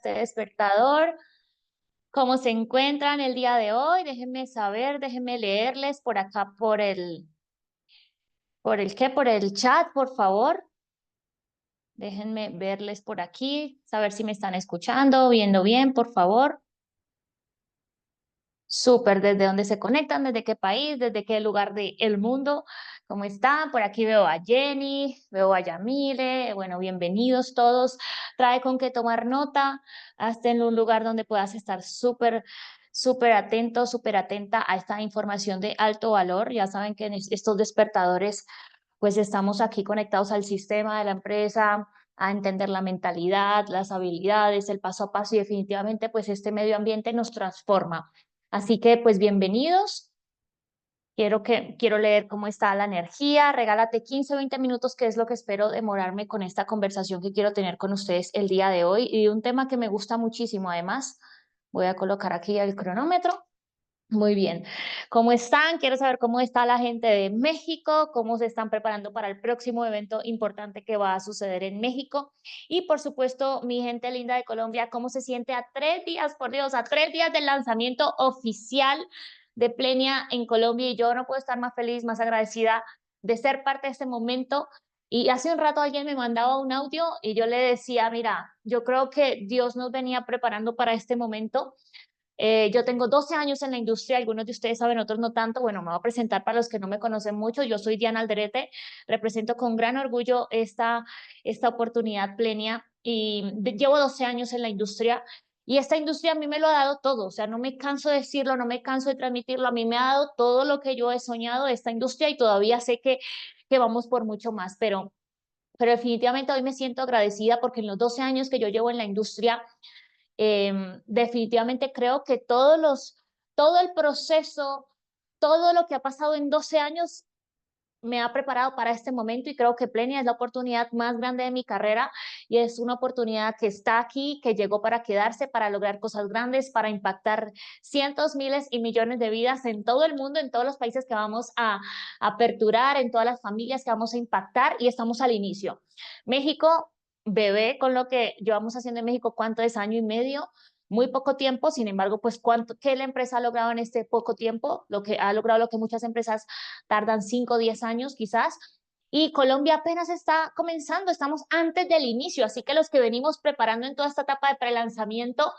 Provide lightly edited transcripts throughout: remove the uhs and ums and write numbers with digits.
este despertador. ¿Cómo se encuentran el día de hoy? Déjenme saber, déjenme leerles por acá por el chat, por favor. Déjenme verles por aquí, saber si me están escuchando, viendo bien, por favor. Súper, ¿desde dónde se conectan? ¿Desde qué país? ¿Desde qué lugar del mundo? ¿Cómo están? Por aquí veo a Jenny, veo a Yamile. Bueno, bienvenidos todos. Trae con qué tomar nota. Hazte en un lugar donde puedas estar súper atento, súper atenta a esta información de alto valor. Ya saben que en estos despertadores, pues estamos aquí conectados al sistema de la empresa, a entender la mentalidad, las habilidades, el paso a paso y definitivamente pues este medio ambiente nos transforma. Así que, pues, bienvenidos. Quiero leer cómo está la energía. Regálate 15 o 20 minutos, que es lo que espero demorarme con esta conversación que quiero tener con ustedes el día de hoy. Y un tema que me gusta muchísimo, además. Voy a colocar aquí el cronómetro. Muy bien. ¿Cómo están? Quiero saber cómo está la gente de México, cómo se están preparando para el próximo evento importante que va a suceder en México. Y por supuesto, mi gente linda de Colombia, cómo se siente a 3 días, por Dios, a 3 días del lanzamiento oficial de Plenia en Colombia. Y yo no puedo estar más feliz, más agradecida de ser parte de este momento. Y hace un rato alguien me mandaba un audio y yo le decía, mira, yo creo que Dios nos venía preparando para este momento. Yo tengo 12 años en la industria, algunos de ustedes saben, otros no tanto. Bueno, me voy a presentar para los que no me conocen mucho. Yo soy Diana Alderete, represento con gran orgullo esta oportunidad Plenia y llevo 12 años en la industria y esta industria a mí me lo ha dado todo. O sea, no me canso de decirlo, no me canso de transmitirlo. A mí me ha dado todo lo que yo he soñado de esta industria y todavía sé que vamos por mucho más, pero definitivamente hoy me siento agradecida porque en los 12 años que yo llevo en la industria, definitivamente creo que todo el proceso, todo lo que ha pasado en 12 años me ha preparado para este momento y creo que Plenia es la oportunidad más grande de mi carrera y es una oportunidad que está aquí, que llegó para quedarse, para lograr cosas grandes, para impactar cientos, miles y millones de vidas en todo el mundo, en todos los países que vamos a aperturar, en todas las familias que vamos a impactar y estamos al inicio. México, bebé con lo que llevamos haciendo en México, ¿cuánto es? Año y medio, muy poco tiempo. Sin embargo, pues qué la empresa ha logrado en este poco tiempo, lo que ha logrado lo que muchas empresas tardan 5 o 10 años quizás. Y Colombia apenas está comenzando, estamos antes del inicio, así que los que venimos preparando en toda esta etapa de prelanzamiento,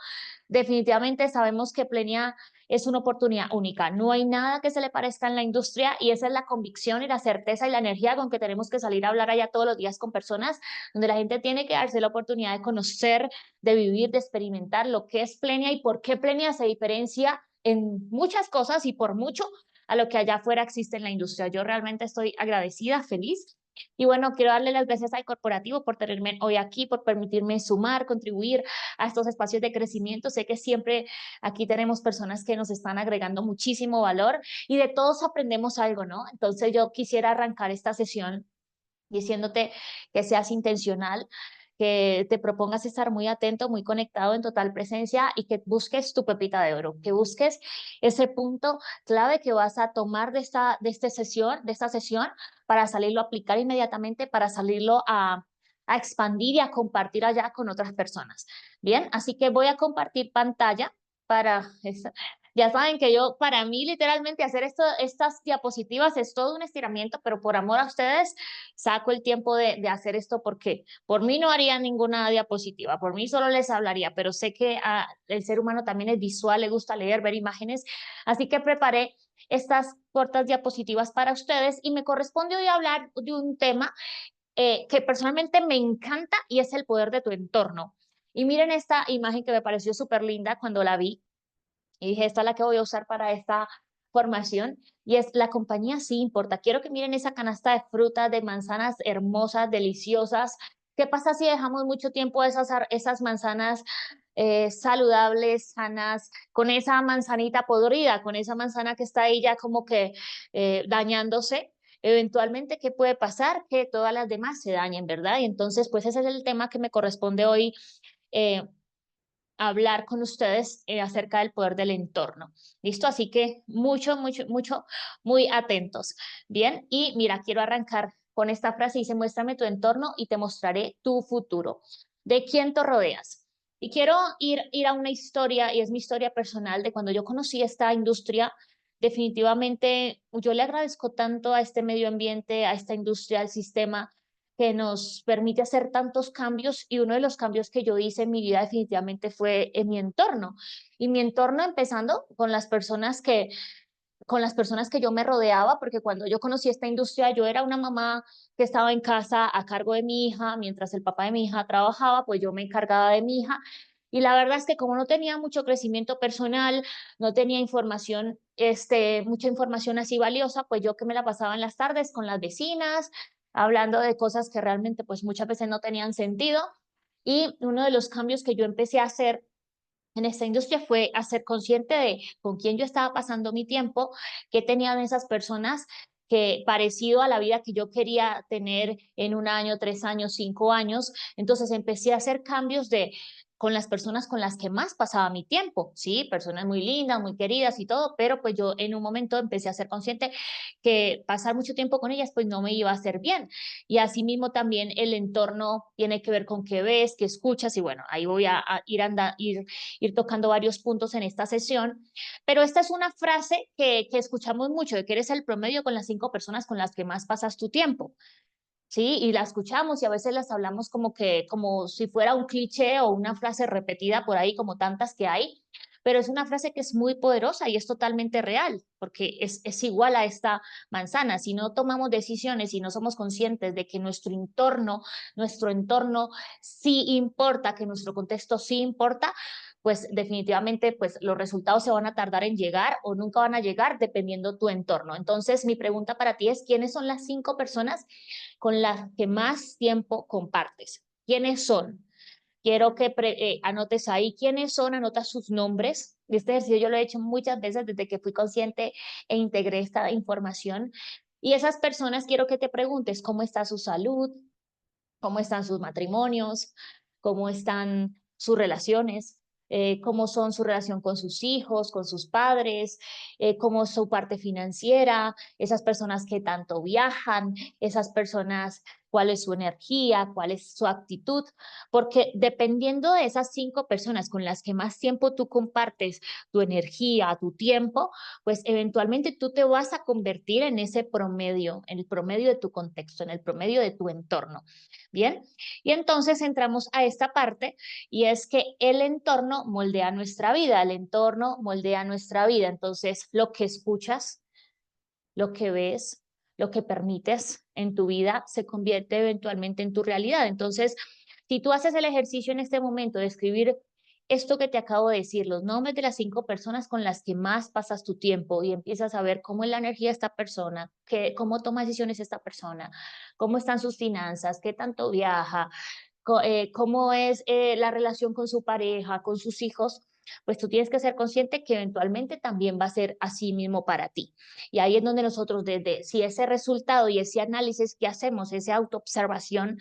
definitivamente sabemos que Plenia es una oportunidad única. No hay nada que se le parezca en la industria y esa es la convicción y la certeza y la energía con que tenemos que salir a hablar allá todos los días con personas, donde la gente tiene que darse la oportunidad de conocer, de vivir, de experimentar lo que es Plenia y por qué Plenia se diferencia en muchas cosas y por mucho a lo que allá afuera existe en la industria. Yo realmente estoy agradecida, feliz. Y bueno, quiero darle las gracias al corporativo por tenerme hoy aquí, por permitirme sumar, contribuir a estos espacios de crecimiento. Sé que siempre aquí tenemos personas que nos están agregando muchísimo valor y de todos aprendemos algo, ¿no? Entonces yo quisiera arrancar esta sesión diciéndote que seas intencional, que te propongas estar muy atento, muy conectado en total presencia y que busques tu pepita de oro, que busques ese punto clave que vas a tomar de esta sesión para salirlo a aplicar inmediatamente, para salirlo a expandir y a compartir allá con otras personas. Bien, así que voy a compartir pantalla para ya saben que yo, para mí, literalmente hacer estas diapositivas es todo un estiramiento, pero por amor a ustedes, saco el tiempo de hacer esto porque por mí no haría ninguna diapositiva, por mí solo les hablaría, pero sé que el ser humano también es visual, le gusta leer, ver imágenes, así que preparé estas cortas diapositivas para ustedes y me corresponde hoy hablar de un tema que personalmente me encanta y es el poder de tu entorno. Y miren esta imagen que me pareció súper linda cuando la vi y dije, esta es la que voy a usar para esta formación. Y es la compañía sí importa. Quiero que miren esa canasta de frutas, de manzanas hermosas, deliciosas. ¿Qué pasa si dejamos mucho tiempo esas manzanas saludables, sanas, con esa manzanita podrida, con esa manzana que está ahí ya como que dañándose? Eventualmente, ¿qué puede pasar? Que todas las demás se dañen, ¿verdad? Y entonces, pues ese es el tema que me corresponde hoy eh, hablar con ustedes acerca del poder del entorno. ¿Listo? Así que muy atentos. Bien, y mira, quiero arrancar con esta frase, dice, muéstrame tu entorno y te mostraré tu futuro. ¿De quién te rodeas? Y quiero ir a una historia, y es mi historia personal de cuando yo conocí esta industria. Definitivamente, yo le agradezco tanto a este medio ambiente, a esta industria, al sistema que nos permite hacer tantos cambios, y uno de los cambios que yo hice en mi vida definitivamente fue en mi entorno. Y mi entorno empezando con las personas que yo me rodeaba, porque cuando yo conocí esta industria, yo era una mamá que estaba en casa a cargo de mi hija, mientras el papá de mi hija trabajaba, pues yo me encargaba de mi hija. Y la verdad es que como no tenía mucho crecimiento personal, no tenía información, mucha información así valiosa, pues yo que me la pasaba en las tardes con las vecinas, hablando de cosas que realmente pues muchas veces no tenían sentido. Y uno de los cambios que yo empecé a hacer en esta industria fue hacer consciente de con quién yo estaba pasando mi tiempo, qué tenían esas personas que parecido a la vida que yo quería tener en un año, 3 años, 5 años. Entonces empecé a hacer cambios con las personas con las que más pasaba mi tiempo, sí, personas muy lindas, muy queridas y todo, pero pues yo en un momento empecé a ser consciente que pasar mucho tiempo con ellas pues no me iba a hacer bien. Y asimismo también el entorno tiene que ver con qué ves, qué escuchas, y bueno, ahí voy a ir tocando varios puntos en esta sesión, pero esta es una frase que escuchamos mucho, de que eres el promedio con las 5 personas con las que más pasas tu tiempo. Sí, y la escuchamos y a veces las hablamos como si fuera un cliché o una frase repetida por ahí, como tantas que hay, pero es una frase que es muy poderosa y es totalmente real, porque es igual a esta manzana. Si no tomamos decisiones y no somos conscientes de que nuestro entorno sí importa, que nuestro contexto sí importa, pues definitivamente pues los resultados se van a tardar en llegar o nunca van a llegar dependiendo tu entorno. Entonces, mi pregunta para ti es, ¿quiénes son las 5 personas con las que más tiempo compartes? ¿Quiénes son? Quiero que anotes ahí quiénes son, anotas sus nombres. Este ejercicio yo lo he hecho muchas veces desde que fui consciente e integré esta información. Y esas personas quiero que te preguntes cómo está su salud, cómo están sus matrimonios, cómo están sus relaciones, cómo son su relación con sus hijos, con sus padres, cómo es su parte financiera, esas personas que tanto viajan, esas personas, cuál es su energía, cuál es su actitud, porque dependiendo de esas 5 personas con las que más tiempo tú compartes tu energía, tu tiempo, pues eventualmente tú te vas a convertir en ese promedio, en el promedio de tu contexto, en el promedio de tu entorno. Bien, y entonces entramos a esta parte, y es que el entorno moldea nuestra vida, el entorno moldea nuestra vida. Entonces, lo que escuchas, lo que ves, lo que permites en tu vida se convierte eventualmente en tu realidad. Entonces, si tú haces el ejercicio en este momento de escribir esto que te acabo de decir, los nombres de las 5 personas con las que más pasas tu tiempo, y empiezas a ver cómo es la energía de esta persona, cómo toma decisiones esta persona, cómo están sus finanzas, qué tanto viaja, cómo es la relación con su pareja, con sus hijos, pues tú tienes que ser consciente que eventualmente también va a ser así mismo para ti. Y ahí es donde nosotros, desde si ese resultado y ese análisis que hacemos, esa autoobservación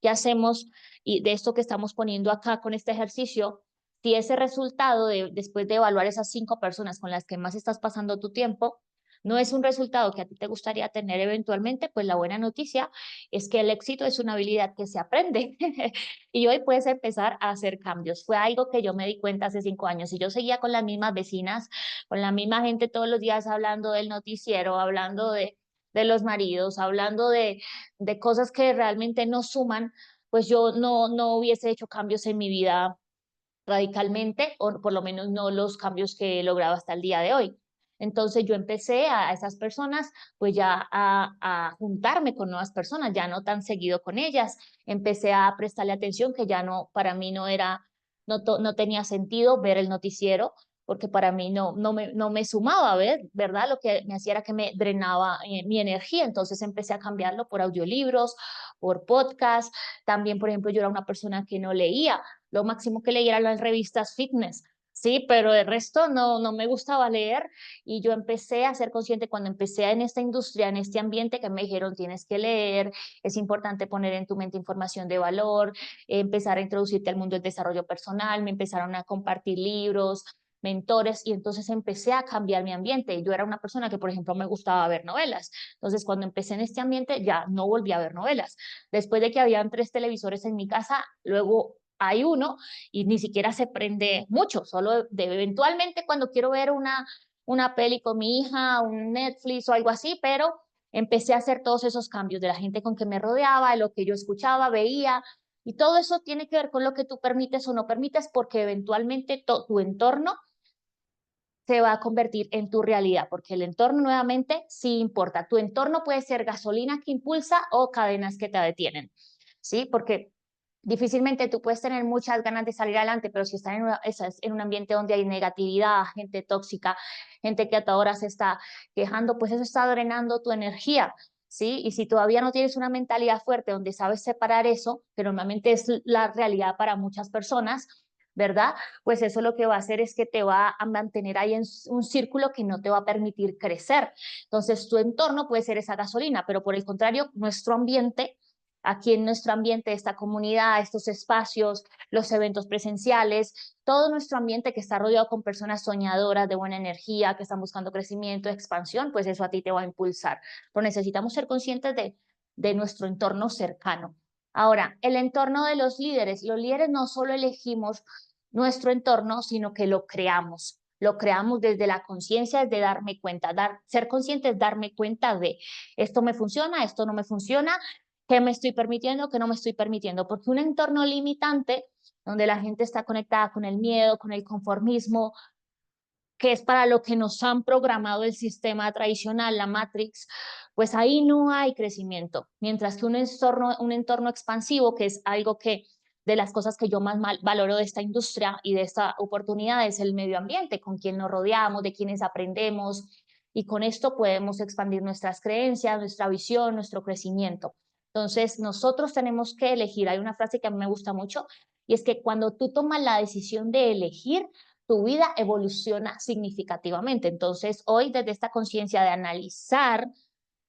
que hacemos, y de esto que estamos poniendo acá con este ejercicio, si ese resultado después de evaluar esas 5 personas con las que más estás pasando tu tiempo, no es un resultado que a ti te gustaría tener eventualmente, pues la buena noticia es que el éxito es una habilidad que se aprende y hoy puedes empezar a hacer cambios. Fue algo que yo me di cuenta hace 5 años, y yo seguía con las mismas vecinas, con la misma gente todos los días hablando del noticiero, hablando de los maridos, hablando de cosas que realmente no suman, pues yo no hubiese hecho cambios en mi vida radicalmente, o por lo menos no los cambios que he logrado hasta el día de hoy. Entonces yo empecé a esas personas pues ya a juntarme con nuevas personas, ya no tan seguido con ellas, empecé a prestarle atención, que ya no, para mí no era, no tenía sentido ver el noticiero, porque para mí no me sumaba, ¿verdad? Lo que me hacía era que me drenaba mi energía. Entonces empecé a cambiarlo por audiolibros, por podcast. También, por ejemplo, yo era una persona que no leía, lo máximo que leía eran las revistas fitness, sí, pero el resto no me gustaba leer. Y yo empecé a ser consciente cuando empecé en esta industria, en este ambiente, que me dijeron tienes que leer, es importante poner en tu mente información de valor, empezar a introducirte al mundo del desarrollo personal, me empezaron a compartir libros, mentores, y entonces empecé a cambiar mi ambiente. Yo era una persona que, por ejemplo, me gustaba ver novelas. Entonces, cuando empecé en este ambiente, ya no volví a ver novelas. Después de que habían 3 televisores en mi casa, luego hay uno y ni siquiera se prende mucho, solo eventualmente cuando quiero ver una peli con mi hija, un Netflix o algo así, pero empecé a hacer todos esos cambios de la gente con que me rodeaba, de lo que yo escuchaba, veía, y todo eso tiene que ver con lo que tú permites o no permites, porque eventualmente tu entorno se va a convertir en tu realidad, porque el entorno nuevamente sí importa. Tu entorno puede ser gasolina que impulsa o cadenas que te detienen, ¿sí? Porque difícilmente tú puedes tener muchas ganas de salir adelante, pero si estás estás en un ambiente donde hay negatividad, gente tóxica, gente que a toda hora se está quejando, pues eso está drenando tu energía, ¿sí? Y si todavía no tienes una mentalidad fuerte donde sabes separar eso, que normalmente es la realidad para muchas personas, ¿verdad? Pues eso lo que va a hacer es que te va a mantener ahí en un círculo que no te va a permitir crecer. Entonces, tu entorno puede ser esa gasolina, pero por el contrario, nuestro ambiente, aquí en nuestro ambiente, esta comunidad, estos espacios, los eventos presenciales, todo nuestro ambiente que está rodeado con personas soñadoras, de buena energía, que están buscando crecimiento, expansión, pues eso a ti te va a impulsar. Pero necesitamos ser conscientes de nuestro entorno cercano. Ahora, el entorno de los líderes no solo elegimos nuestro entorno, sino que lo creamos. Lo creamos desde la conciencia, desde darme cuenta. Ser consciente es darme cuenta de esto me funciona, esto no me funciona, qué me estoy permitiendo, qué no me estoy permitiendo. Porque un entorno limitante, donde la gente está conectada con el miedo, con el conformismo, que es para lo que nos han programado el sistema tradicional, la Matrix, pues ahí no hay crecimiento. Mientras que un entorno expansivo, que es algo que de las cosas que yo más valoro de esta industria y de esta oportunidad es el medio ambiente, con quien nos rodeamos, de quienes aprendemos, y con esto podemos expandir nuestras creencias, nuestra visión, nuestro crecimiento. Entonces, nosotros tenemos que elegir. Hay una frase que a mí me gusta mucho, y es que cuando tú tomas la decisión de elegir, tu vida evoluciona significativamente. Entonces, hoy desde esta conciencia de analizar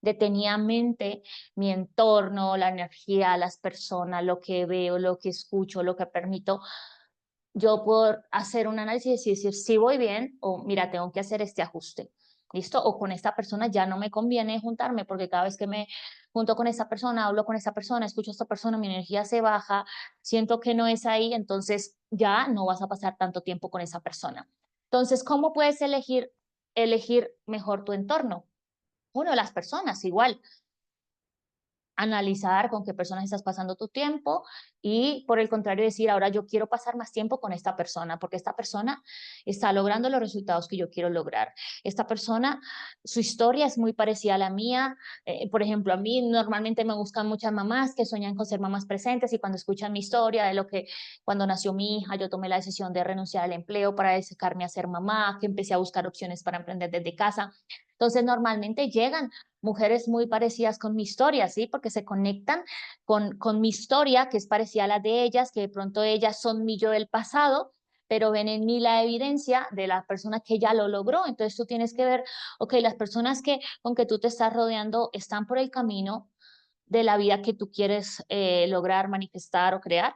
detenidamente mi entorno, la energía, las personas, lo que veo, lo que escucho, lo que permito, yo puedo hacer un análisis y decir si voy bien o mira, tengo que hacer este ajuste. ¿Listo? O con esta persona ya no me conviene juntarme porque cada vez que me junto con esta persona, hablo con esta persona, escucho a esta persona, mi energía se baja, siento que no es ahí, entonces ya no vas a pasar tanto tiempo con esa persona. Entonces, ¿cómo puedes elegir mejor tu entorno? Uno, las personas, igual analizar con qué personas estás pasando tu tiempo y por el contrario decir, ahora yo quiero pasar más tiempo con esta persona porque esta persona está logrando los resultados que yo quiero lograr. Esta persona, su historia es muy parecida a la mía. Por ejemplo, a mí normalmente me buscan muchas mamás que sueñan con ser mamás presentes y cuando escuchan mi historia de lo que cuando nació mi hija yo tomé la decisión de renunciar al empleo para dedicarme a ser mamá, que empecé a buscar opciones para emprender desde casa. Entonces, normalmente llegan mujeres muy parecidas con mi historia, ¿sí? Porque se conectan con mi historia, que es parecida a la de ellas, que de pronto ellas son mi yo del pasado, pero ven en mí la evidencia de la persona que ya lo logró. Entonces tú tienes que ver, ok, las personas con que tú te estás rodeando están por el camino de la vida que tú quieres lograr, manifestar o crear.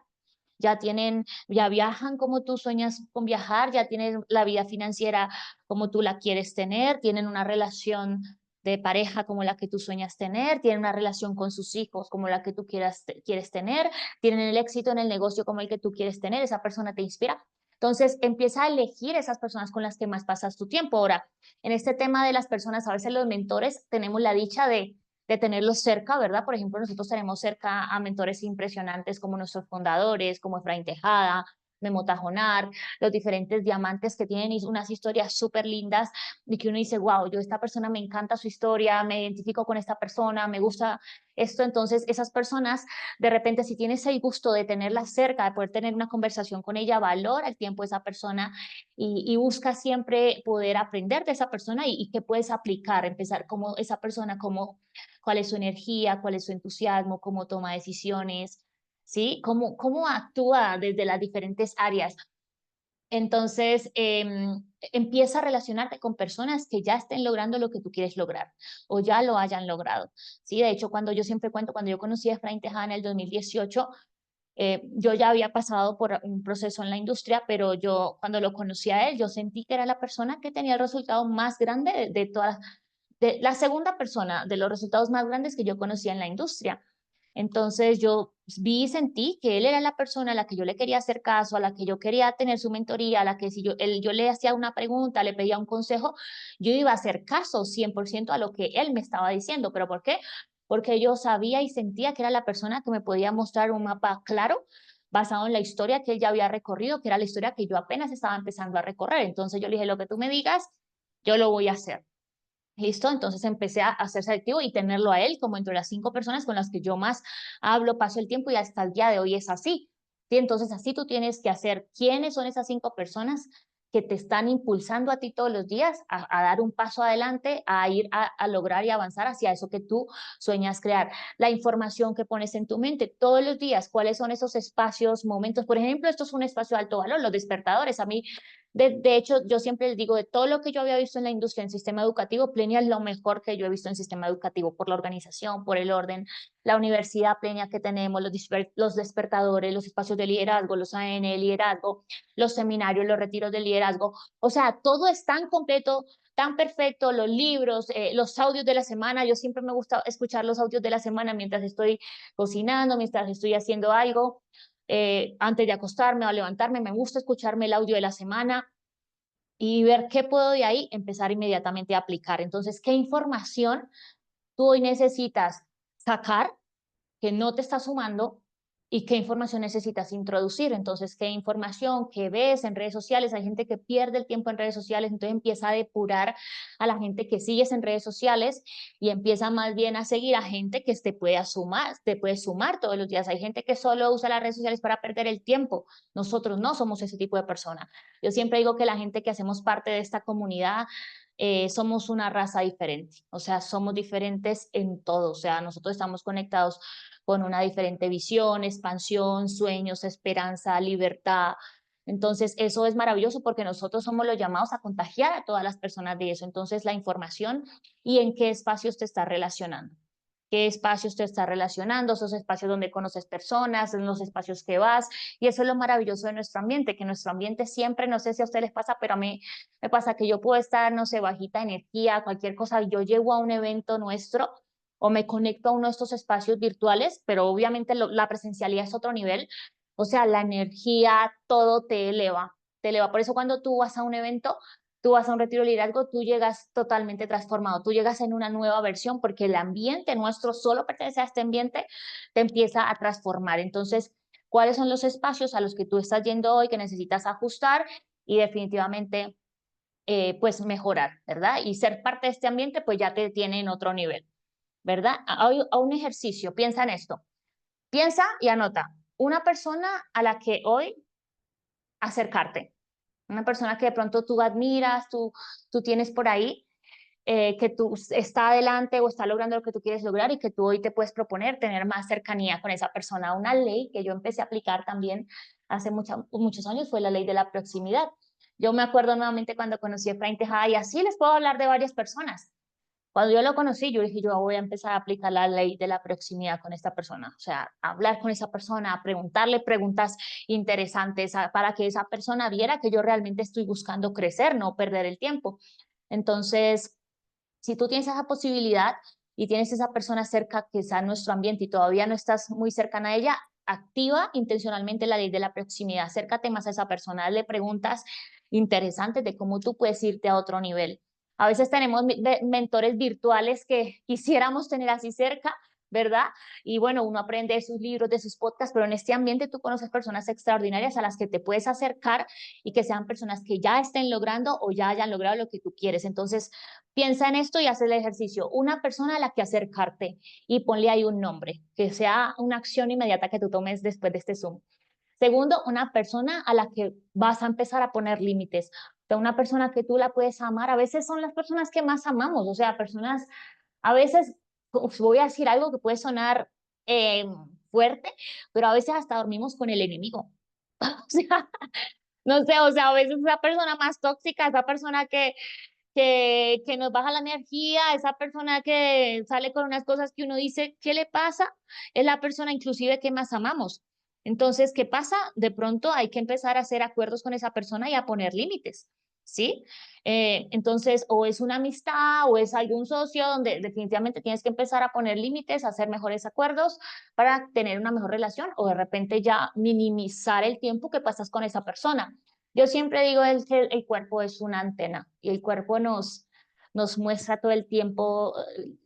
Ya viajan como tú sueñas con viajar, ya tienen la vida financiera como tú la quieres tener, tienen una relación de pareja como la que tú sueñas tener, tienen una relación con sus hijos como la que tú quieres tener, tienen el éxito en el negocio como el que tú quieres tener, esa persona te inspira. Entonces empieza a elegir esas personas con las que más pasas tu tiempo. Ahora, en este tema de las personas, a veces los mentores tenemos la dicha de tenerlos cerca, ¿verdad? Por ejemplo, nosotros tenemos cerca a mentores impresionantes como nuestros fundadores, como Efraín Tejada, Memo Tajonar, los diferentes diamantes que tienen unas historias súper lindas y que uno dice, wow, yo esta persona me encanta su historia, me identifico con esta persona, me gusta esto. Entonces, esas personas, de repente, si tienes el gusto de tenerla cerca, de poder tener una conversación con ella, valora el tiempo de esa persona y busca siempre poder aprender de esa persona y qué puedes aplicar, empezar como esa persona, como cuál es su energía, cuál es su entusiasmo, cómo toma decisiones, ¿sí? Cómo actúa desde las diferentes áreas. Entonces, empieza a relacionarte con personas que ya estén logrando lo que tú quieres lograr o ya lo hayan logrado. Sí, de hecho, cuando yo siempre cuento, cuando yo conocí a Efraín Tejada en el 2018, yo ya había pasado por un proceso en la industria, pero yo cuando lo conocí a él, yo sentí que era la persona que tenía el resultado más grande de todas, de la segunda persona de los resultados más grandes que yo conocía en la industria. Entonces yo vi y sentí que él era la persona a la que yo le quería hacer caso, a la que yo quería tener su mentoría, a la que si yo le hacía una pregunta, le pedía un consejo, yo iba a hacer caso 100% a lo que él me estaba diciendo. ¿Pero por qué? Porque yo sabía y sentía que era la persona que me podía mostrar un mapa claro basado en la historia que él ya había recorrido, que era la historia que yo apenas estaba empezando a recorrer. Entonces yo le dije, lo que tú me digas, yo lo voy a hacer. ¿Listo? Entonces empecé a hacer selectivo y tenerlo a él como entre las 5 personas con las que yo más hablo, paso el tiempo y hasta el día de hoy es así. ¿Sí? Entonces así tú tienes que hacer quiénes son esas 5 personas que te están impulsando a ti todos los días a dar un paso adelante, a ir a lograr y avanzar hacia eso que tú sueñas crear. La información que pones en tu mente todos los días, cuáles son esos espacios, momentos. Por ejemplo, esto es un espacio de alto valor, los despertadores. A mí de hecho, yo siempre les digo, de todo lo que yo había visto en la industria, en sistema educativo, Plenia es lo mejor que yo he visto en sistema educativo, por la organización, por el orden, la universidad Plenia que tenemos, los despertadores, los espacios de liderazgo, los AN de liderazgo, los seminarios, los retiros de liderazgo. O sea, todo es tan completo, tan perfecto, los libros, los audios de la semana. Yo siempre me gusta escuchar los audios de la semana mientras estoy cocinando, mientras estoy haciendo algo antes de acostarme o levantarme, me gusta escucharme el audio de la semana y ver qué puedo de ahí empezar inmediatamente a aplicar. Entonces, ¿qué información tú hoy necesitas sacar que no te está sumando y qué información necesitas introducir? Entonces, ¿qué información que ves en redes sociales? Hay gente que pierde el tiempo en redes sociales, entonces empieza a depurar a la gente que sigues en redes sociales y empieza más bien a seguir a gente que te puede sumar todos los días. Hay gente que solo usa las redes sociales para perder el tiempo. Nosotros no somos ese tipo de persona. Yo siempre digo que la gente que hacemos parte de esta comunidad somos una raza diferente, o sea, somos diferentes en todo, o sea, nosotros estamos conectados con una diferente visión, expansión, sueños, esperanza, libertad. Entonces, eso es maravilloso porque nosotros somos los llamados a contagiar a todas las personas de eso. Entonces, la información y en qué espacios te estás relacionando. ¿Qué espacios te estás relacionando? Esos espacios donde conoces personas, en los espacios que vas. Y eso es lo maravilloso de nuestro ambiente, que nuestro ambiente siempre, no sé si a ustedes les pasa, pero a mí me pasa que yo puedo estar, no sé, bajita energía, cualquier cosa, y yo llego a un evento nuestro o me conecto a uno de estos espacios virtuales, pero obviamente la presencialidad es otro nivel, o sea, la energía, todo te eleva, te eleva. Por eso cuando tú vas a un evento, tú vas a un retiro de liderazgo, tú llegas totalmente transformado, tú llegas en una nueva versión porque el ambiente nuestro, solo pertenece a este ambiente, te empieza a transformar. Entonces, ¿cuáles son los espacios a los que tú estás yendo hoy que necesitas ajustar y definitivamente pues mejorar, ¿verdad? Y ser parte de este ambiente pues ya te tiene en otro nivel. ¿Verdad? A un ejercicio, piensa en esto. Piensa y anota una persona a la que hoy acercarte, una persona que de pronto tú admiras, tú tienes por ahí, que tú está adelante o está logrando lo que tú quieres lograr y que tú hoy te puedes proponer tener más cercanía con esa persona. Una ley que yo empecé a aplicar también hace muchos años fue la ley de la proximidad. Yo me acuerdo nuevamente cuando conocí a Efraín Tejada y así les puedo hablar de varias personas. Cuando yo lo conocí, yo dije, yo voy a empezar a aplicar la ley de la proximidad con esta persona. O sea, hablar con esa persona, preguntarle preguntas interesantes para que esa persona viera que yo realmente estoy buscando crecer, no perder el tiempo. Entonces, si tú tienes esa posibilidad y tienes esa persona cerca que está en nuestro ambiente y todavía no estás muy cercana a ella, activa intencionalmente la ley de la proximidad. Acércate más a esa persona, le preguntas interesantes de cómo tú puedes irte a otro nivel. A veces tenemos mentores virtuales que quisiéramos tener así cerca, ¿verdad? Y bueno, uno aprende de sus libros, de sus podcasts, pero en este ambiente tú conoces personas extraordinarias a las que te puedes acercar y que sean personas que ya estén logrando o ya hayan logrado lo que tú quieres. Entonces, piensa en esto y haz el ejercicio. Una persona a la que acercarte y ponle ahí un nombre, que sea una acción inmediata que tú tomes después de este Zoom. Segundo, una persona a la que vas a empezar a poner límites. O sea, una persona que tú la puedes amar. A veces son las personas que más amamos. O sea, personas, a veces, voy a decir algo que puede sonar eh, fuerte, pero a veces hasta dormimos con el enemigo. O sea, no sé, o sea, a veces esa persona más tóxica, esa persona que nos baja la energía, esa persona que sale con unas cosas que uno dice, ¿qué le pasa? Es la persona inclusive que más amamos. Entonces, ¿qué pasa? De pronto hay que empezar a hacer acuerdos con esa persona y a poner límites. ¿sí? Entonces, o es una amistad o es algún socio donde definitivamente tienes que empezar a poner límites, a hacer mejores acuerdos para tener una mejor relación o de repente ya minimizar el tiempo que pasas con esa persona. Yo siempre digo que el cuerpo es una antena y el cuerpo nos muestra todo el tiempo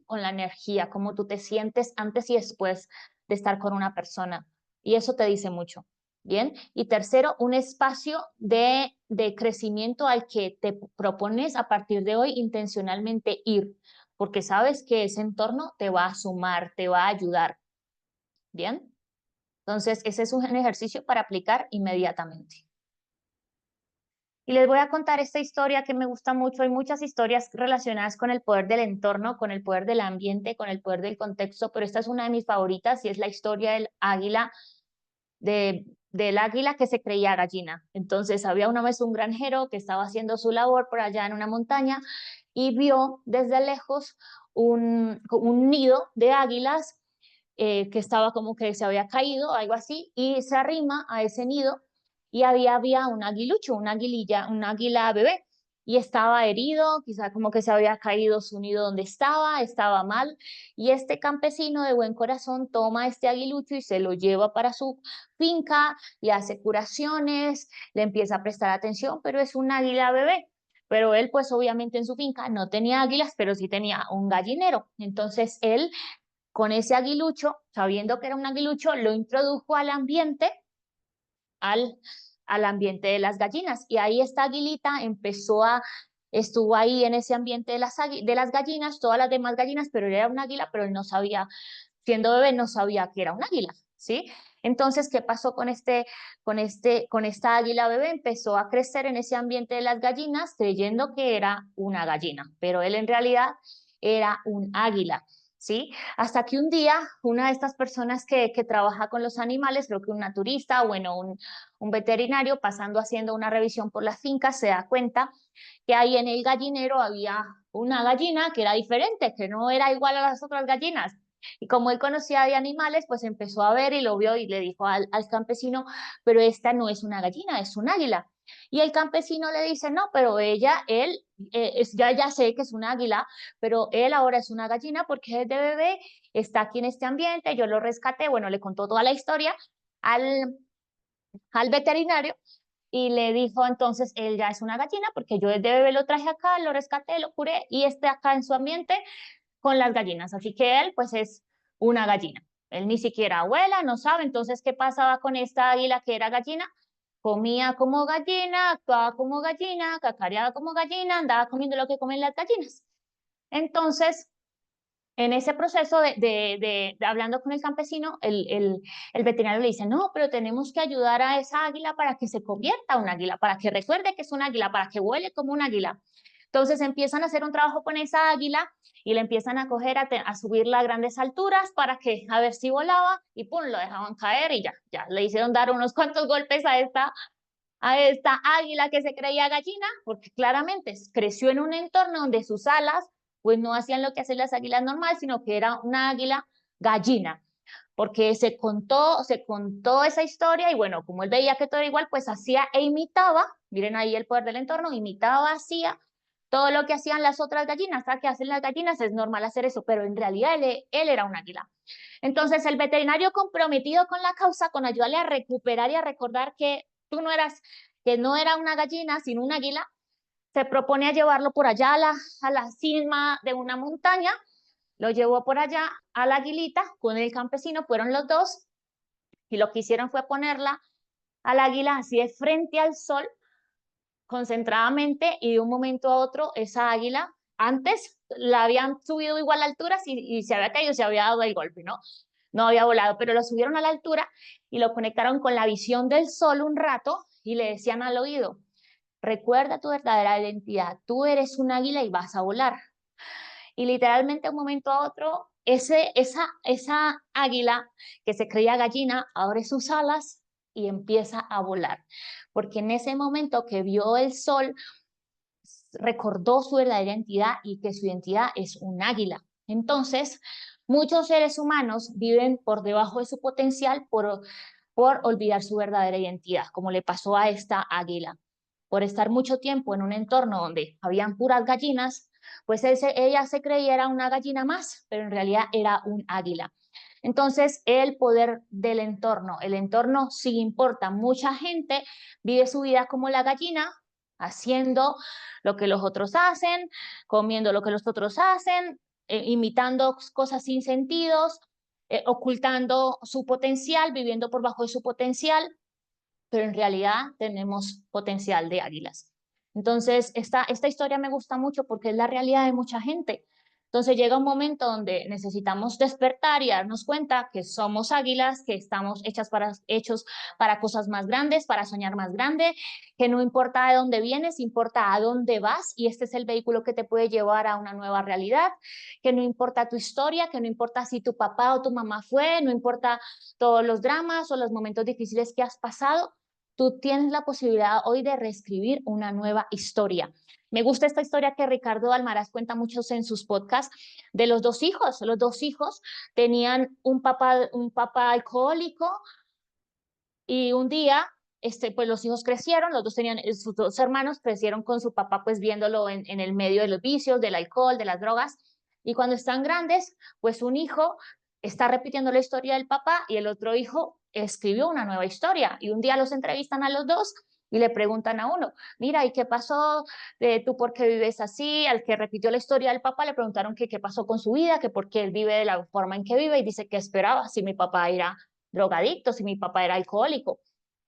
con la energía, cómo tú te sientes antes y después de estar con una persona. Y eso te dice mucho. Bien. Y tercero, un espacio de crecimiento al que te propones a partir de hoy intencionalmente ir, porque sabes que ese entorno te va a sumar, te va a ayudar. Bien. Entonces, ese es un ejercicio para aplicar inmediatamente. Y les voy a contar esta historia que me gusta mucho. Hay muchas historias relacionadas con el poder del entorno, con el poder del ambiente, con el poder del contexto, pero esta es una de mis favoritas y es la historia del águila, del águila que se creía gallina. Entonces había una vez un granjero que estaba haciendo su labor por allá en una montaña y vio desde lejos un nido de águilas que estaba como que se había caído, algo así, y se arrima a ese nido y había un aguilucho, una aguililla, un águila bebé, y estaba herido, quizá como que se había caído su nido donde estaba mal, y este campesino de buen corazón toma este aguilucho y se lo lleva para su finca, le hace curaciones, le empieza a prestar atención, pero es un águila bebé. Pero él, pues obviamente en su finca no tenía águilas, pero sí tenía un gallinero. Entonces él con ese aguilucho, sabiendo que era un aguilucho, lo introdujo al, al ambiente de las gallinas. Y ahí esta aguilita estuvo ahí en ese ambiente de las gallinas, todas las demás gallinas, pero él era un águila, pero él no sabía, siendo bebé, no sabía que era un águila, ¿sí? Entonces, ¿qué pasó con esta águila bebé? Empezó a crecer en ese ambiente de las gallinas, creyendo que era una gallina, pero él en realidad era un águila. ¿Sí? Hasta que un día una de estas personas que trabaja con los animales, creo que un naturista, bueno, un veterinario, pasando haciendo una revisión por las fincas, se da cuenta que ahí en el gallinero había una gallina que era diferente, que no era igual a las otras gallinas. Y como él conocía de animales, pues empezó a ver y lo vio y le dijo al campesino, pero esta no es una gallina, es un águila. Y el campesino le dice, no, pero ya sé que es un águila, pero él ahora es una gallina porque es de bebé, está aquí en este ambiente, yo lo rescaté, bueno, le contó toda la historia al, al veterinario y le dijo, entonces, él ya es una gallina porque yo desde bebé lo traje acá, lo rescaté, lo curé y está acá en su ambiente con las gallinas. Así que él, pues, es una gallina. Él ni siquiera abuela, no sabe. Entonces, ¿qué pasaba con esta águila que era gallina? Comía como gallina, actuaba como gallina, cacareaba como gallina, andaba comiendo lo que comen las gallinas. Entonces, en ese proceso de hablando con el campesino, el veterinario le dice, no, pero tenemos que ayudar a esa águila para que se convierta en un águila, para que recuerde que es un águila, para que vuele como un águila. Entonces empiezan a hacer un trabajo con esa águila y le empiezan a coger, a subirla a grandes alturas para que a ver si volaba y pum, lo dejaban caer y ya le hicieron dar unos cuantos golpes a esta águila que se creía gallina, porque claramente creció en un entorno donde sus alas pues no hacían lo que hacen las águilas normales, sino que era una águila gallina, porque se contó esa historia y bueno, como él veía que todo era igual, pues hacía e imitaba, miren ahí el poder del entorno, imitaba, hacía todo lo que hacían las otras gallinas, ¿sabes? Que hacen las gallinas, es normal hacer eso, pero en realidad él era un águila. Entonces el veterinario comprometido con la causa, con ayudarle a recuperar y a recordar que no era una gallina, sino un águila, se propone a llevarlo por allá a la cima de una montaña, lo llevó por allá a la aguilita con el campesino, fueron los dos, y lo que hicieron fue ponerla al águila así de frente al sol, concentradamente, y de un momento a otro esa águila, antes la habían subido igual a alturas y se había caído, se había dado el golpe, ¿no? No había volado, pero lo subieron a la altura y lo conectaron con la visión del sol un rato y le decían al oído, recuerda tu verdadera identidad, tú eres un águila y vas a volar. Y literalmente de un momento a otro, esa águila que se creía gallina abre sus alas y empieza a volar. Porque en ese momento que vio el sol, recordó su verdadera identidad y que su identidad es un águila. Entonces, muchos seres humanos viven por debajo de su potencial por olvidar su verdadera identidad, como le pasó a esta águila. por estar mucho tiempo en un entorno donde habían puras gallinas, pues ella se creía una gallina más, pero en realidad era un águila. Entonces, el poder del entorno, el entorno sí importa. Mucha gente vive su vida como la gallina, haciendo lo que los otros hacen, comiendo lo que los otros hacen, imitando cosas sin sentidos, ocultando su potencial, viviendo por bajo de su potencial, pero en realidad tenemos potencial de águilas. Entonces, esta historia me gusta mucho porque es la realidad de mucha gente. Entonces llega un momento donde necesitamos despertar y darnos cuenta que somos águilas, que estamos hechos para cosas más grandes, para soñar más grande, que no importa de dónde vienes, importa a dónde vas, y este es el vehículo que te puede llevar a una nueva realidad, que no importa tu historia, que no importa si tu papá o tu mamá fue, no importa todos los dramas o los momentos difíciles que has pasado, tú tienes la posibilidad hoy de reescribir una nueva historia. Me gusta esta historia que Ricardo Almaraz cuenta muchos en sus podcasts de los dos hijos. Los dos hijos tenían un papá alcohólico y un día pues los hijos crecieron, los dos tenían, sus dos hermanos crecieron con su papá pues viéndolo en el medio de los vicios, del alcohol, de las drogas, y cuando están grandes, pues un hijo está repitiendo la historia del papá y el otro hijo escribió una nueva historia, y un día los entrevistan a los dos y le preguntan a uno, mira, ¿y qué pasó? ¿Tú por qué vives así? Al que repitió la historia del papá le preguntaron que qué pasó con su vida, que por qué él vive de la forma en que vive, y dice que esperaba si mi papá era drogadicto, si mi papá era alcohólico.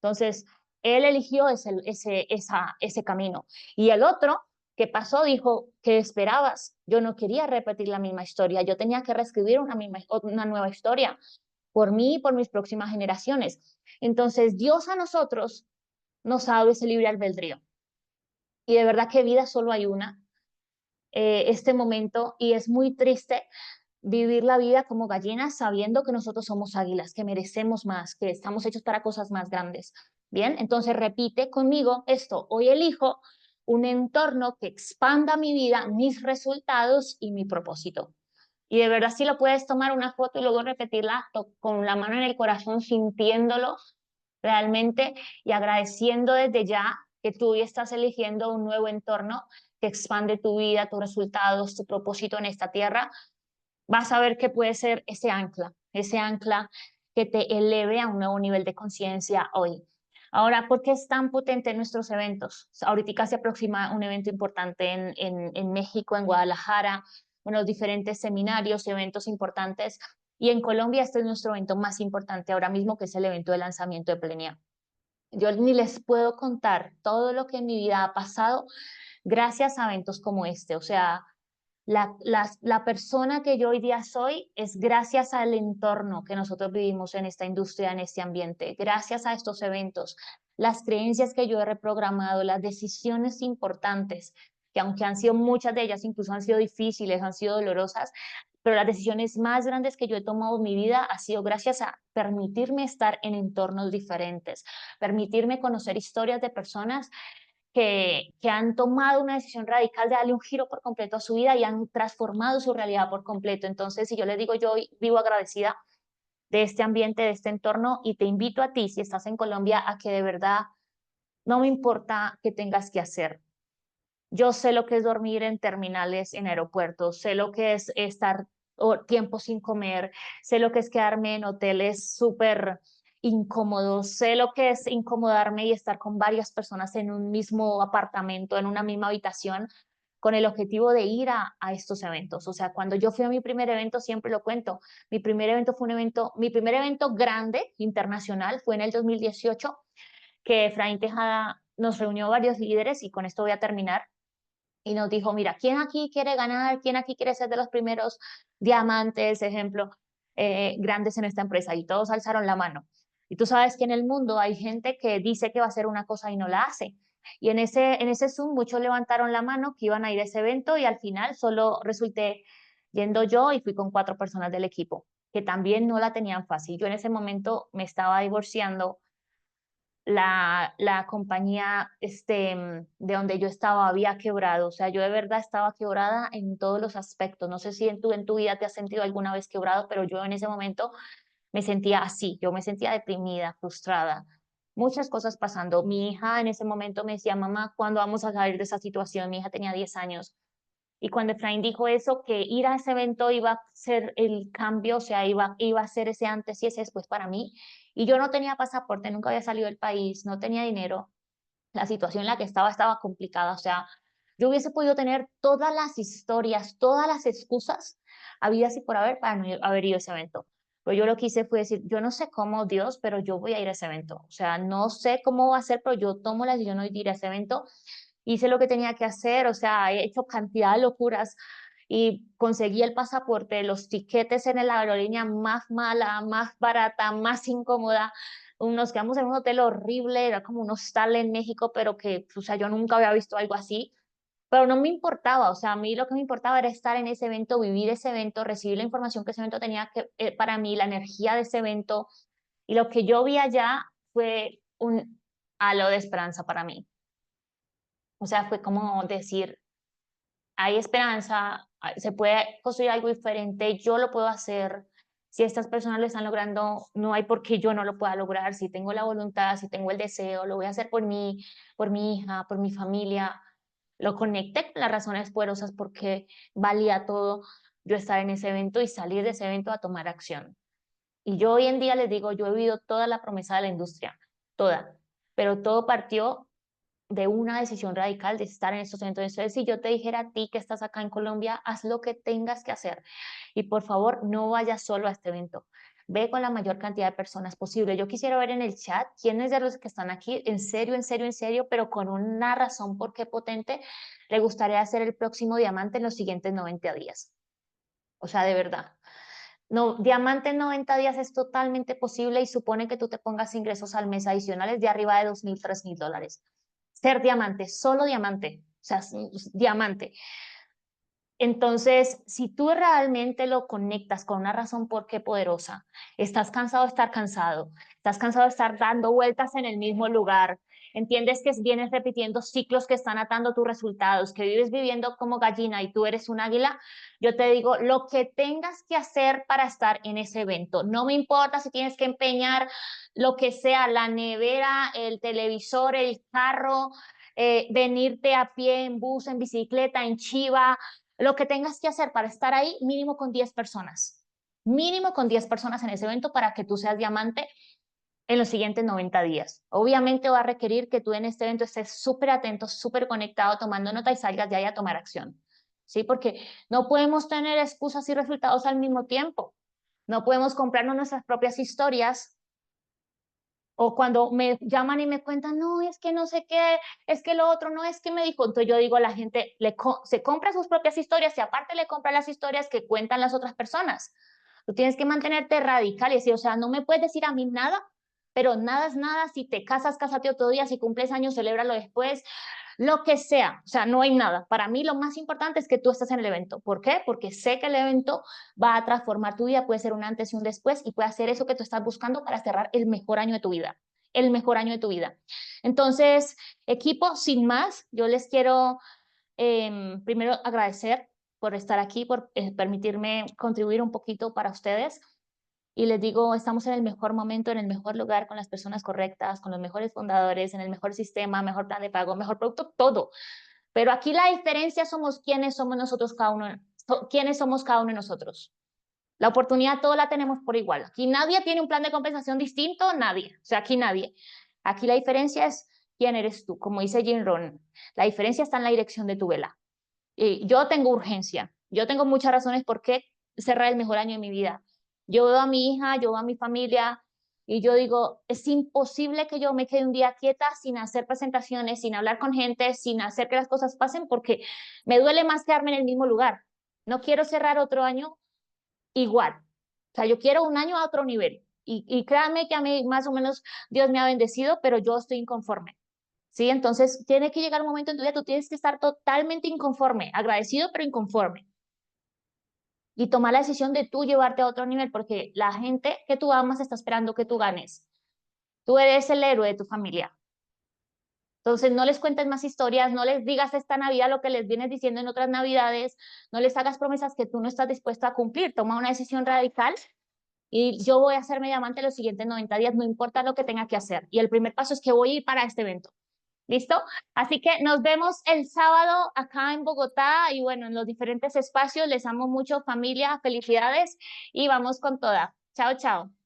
Entonces, él eligió ese camino. Y el otro, que pasó, dijo, ¿qué esperabas? Yo no quería repetir la misma historia, yo tenía que reescribir una nueva historia por mí y por mis próximas generaciones. Entonces, Dios a nosotros nos ha dado ese libre albedrío. Y de verdad que vida solo hay una, este momento, y es muy triste vivir la vida como gallinas sabiendo que nosotros somos águilas, que merecemos más, que estamos hechos para cosas más grandes. Bien, entonces repite conmigo esto. Hoy elijo un entorno que expanda mi vida, mis resultados y mi propósito. Y de verdad si lo puedes tomar una foto y luego repetirla con la mano en el corazón, sintiéndolo realmente y agradeciendo desde ya que tú hoy estás eligiendo un nuevo entorno que expande tu vida, tus resultados, tu propósito en esta tierra, vas a ver que puede ser ese ancla que te eleve a un nuevo nivel de conciencia hoy. Ahora, ¿por qué es tan potente nuestros eventos? Ahorita se aproxima un evento importante en México, en Guadalajara, unos diferentes seminarios y eventos importantes. Y en Colombia este es nuestro evento más importante ahora mismo, que es el evento de lanzamiento de Plenia. Yo ni les puedo contar todo lo que en mi vida ha pasado gracias a eventos como este. O sea, la persona que yo hoy día soy es gracias al entorno que nosotros vivimos en esta industria, en este ambiente, gracias a estos eventos, las creencias que yo he reprogramado, las decisiones importantes, que aunque han sido muchas de ellas, incluso han sido difíciles, han sido dolorosas, pero las decisiones más grandes que yo he tomado en mi vida ha sido gracias a permitirme estar en entornos diferentes, permitirme conocer historias de personas que han tomado una decisión radical de darle un giro por completo a su vida y han transformado su realidad por completo. Entonces, si yo les digo, yo vivo agradecida de este ambiente, de este entorno, y te invito a ti, si estás en Colombia, a que de verdad no me importa qué tengas que hacer. Yo sé lo que es dormir en terminales, en aeropuertos, sé lo que es estar tiempo sin comer, sé lo que es quedarme en hoteles súper incómodos, sé lo que es incomodarme y estar con varias personas en un mismo apartamento, en una misma habitación, con el objetivo de ir a estos eventos. O sea, cuando yo fui a mi primer evento, siempre lo cuento, mi primer evento fue mi primer evento grande, internacional, fue en el 2018, que Efraín Tejada nos reunió varios líderes, y con esto voy a terminar, y nos dijo, mira, ¿quién aquí quiere ganar? ¿Quién aquí quiere ser de los primeros diamantes, ejemplo, grandes en esta empresa? Y todos alzaron la mano. Y tú sabes que en el mundo hay gente que dice que va a hacer una cosa y no la hace. Y en ese Zoom muchos levantaron la mano que iban a ir a ese evento, y al final solo resulté yendo yo y fui con 4 personas del equipo, que también no la tenían fácil. Yo en ese momento me estaba divorciando, la compañía de donde yo estaba había quebrado. O sea, yo de verdad estaba quebrada en todos los aspectos. No sé si en tu vida te has sentido alguna vez quebrado, pero yo en ese momento me sentía así, yo me sentía deprimida, frustrada. muchas cosas pasando. Mi hija en ese momento me decía, mamá, ¿cuándo vamos a salir de esa situación? Mi hija tenía 10 años. Y cuando Efraín dijo eso, que ir a ese evento iba a ser el cambio, o sea, iba a ser ese antes y ese después para mí. Y yo no tenía pasaporte, nunca había salido del país, no tenía dinero. La situación en la que estaba complicada, o sea, yo hubiese podido tener todas las historias, todas las excusas habidas y por haber para no haber ido a ese evento. Pero yo lo que hice fue decir, yo no sé cómo, Dios, pero yo voy a ir a ese evento. O sea, no sé cómo va a ser, pero yo tomo la decisión de ir a ese evento. Hice lo que tenía que hacer, o sea, he hecho cantidad de locuras y conseguí el pasaporte, los tiquetes en la aerolínea más mala, más barata, más incómoda. Nos quedamos en un hotel horrible, era como un hostal en México, pero que, o sea, yo nunca había visto algo así. Pero no me importaba, o sea, a mí lo que me importaba era estar en ese evento, vivir ese evento, recibir la información que ese evento tenía que, para mí, la energía de ese evento. Y lo que yo vi allá fue un halo de esperanza para mí. O sea, fue como decir, hay esperanza, se puede construir algo diferente, yo lo puedo hacer. Si estas personas lo están logrando, no hay por qué yo no lo pueda lograr. Si tengo la voluntad, si tengo el deseo, lo voy a hacer por mi hija, por mi familia. Lo conecté con las razones poderosas porque valía todo yo estar en ese evento y salir de ese evento a tomar acción. Y yo hoy en día les digo, yo he vivido toda la promesa de la industria, toda, pero todo partió de una decisión radical de estar en estos eventos. Entonces, si yo te dijera a ti que estás acá en Colombia, haz lo que tengas que hacer. Y por favor, no vayas solo a este evento. Ve con la mayor cantidad de personas posible. Yo quisiera ver en el chat quiénes de los que están aquí, en serio, en serio, en serio, pero con una razón por qué potente, le gustaría hacer el próximo diamante en los siguientes 90 días. O sea, de verdad. No, diamante en 90 días es totalmente posible y supone que tú te pongas ingresos al mes adicionales de arriba de 2.000, $3.000. Ser diamante, solo diamante, o sea, diamante. Entonces, si tú realmente lo conectas con una razón por qué poderosa, estás cansado de estar cansado, estás cansado de estar dando vueltas en el mismo lugar, entiendes que vienes repitiendo ciclos que están atando tus resultados, que vives viviendo como gallina y tú eres un águila, yo te digo, lo que tengas que hacer para estar en ese evento, no me importa si tienes que empeñar lo que sea, la nevera, el televisor, el carro, venirte a pie, en bus, en bicicleta, en chiva, lo que tengas que hacer para estar ahí, mínimo con 10 personas. Mínimo con 10 personas en ese evento para que tú seas diamante en los siguientes 90 días. Obviamente va a requerir que tú en este evento estés súper atento, súper conectado, tomando nota y salgas de ahí a tomar acción. ¿Sí? Porque no podemos tener excusas y resultados al mismo tiempo. No podemos comprarnos nuestras propias historias o cuando me llaman y me cuentan, no, es que no sé qué, es que lo otro, no es que me dijo. Entonces yo digo a la gente, se compra sus propias historias y aparte le compra las historias que cuentan las otras personas. Tú tienes que mantenerte radical y decir, o sea, no me puedes decir a mí nada, pero nada es nada. Si te casas, cásate otro día. Si cumples años, celébralo después. Lo que sea, o sea, no hay nada. Para mí lo más importante es que tú estés en el evento. ¿Por qué? Porque sé que el evento va a transformar tu vida, puede ser un antes y un después y puede hacer eso que tú estás buscando para cerrar el mejor año de tu vida, el mejor año de tu vida. Entonces, equipo, sin más, yo les quiero primero agradecer por estar aquí, por permitirme contribuir un poquito para ustedes. Y les digo, estamos en el mejor momento, en el mejor lugar, con las personas correctas, con los mejores fundadores, en el mejor sistema, mejor plan de pago, mejor producto, todo. Pero aquí la diferencia somos quiénes somos nosotros cada uno, quiénes somos cada uno de nosotros. La oportunidad toda la tenemos por igual. Aquí nadie tiene un plan de compensación distinto, nadie. O sea, aquí nadie. Aquí la diferencia es quién eres tú, como dice Jim Rohn. La diferencia está en la dirección de tu vela. Yo tengo urgencia. Yo tengo muchas razones por qué cerrar el mejor año de mi vida. Yo veo a mi hija, yo veo a mi familia y yo digo, es imposible que yo me quede un día quieta sin hacer presentaciones, sin hablar con gente, sin hacer que las cosas pasen porque me duele más quedarme en el mismo lugar. No quiero cerrar otro año igual. O sea, yo quiero un año a otro nivel. Y créanme que a mí más o menos Dios me ha bendecido, pero yo estoy inconforme. ¿Sí? Entonces, tiene que llegar un momento en tu vida, tú tienes que estar totalmente inconforme, agradecido, pero inconforme. Y tomar la decisión de tú llevarte a otro nivel, porque la gente que tú amas está esperando que tú ganes. Tú eres el héroe de tu familia. Entonces, no les cuentes más historias, no les digas esta Navidad lo que les vienes diciendo en otras Navidades, no les hagas promesas que tú no estás dispuesto a cumplir. Toma una decisión radical y yo voy a hacerme diamante los siguientes 90 días, no importa lo que tenga que hacer. Y el primer paso es que voy a ir para este evento. ¿Listo? Así que nos vemos el sábado acá en Bogotá y bueno, en los diferentes espacios. Les amo mucho, familia, felicidades y vamos con toda. Chao, chao.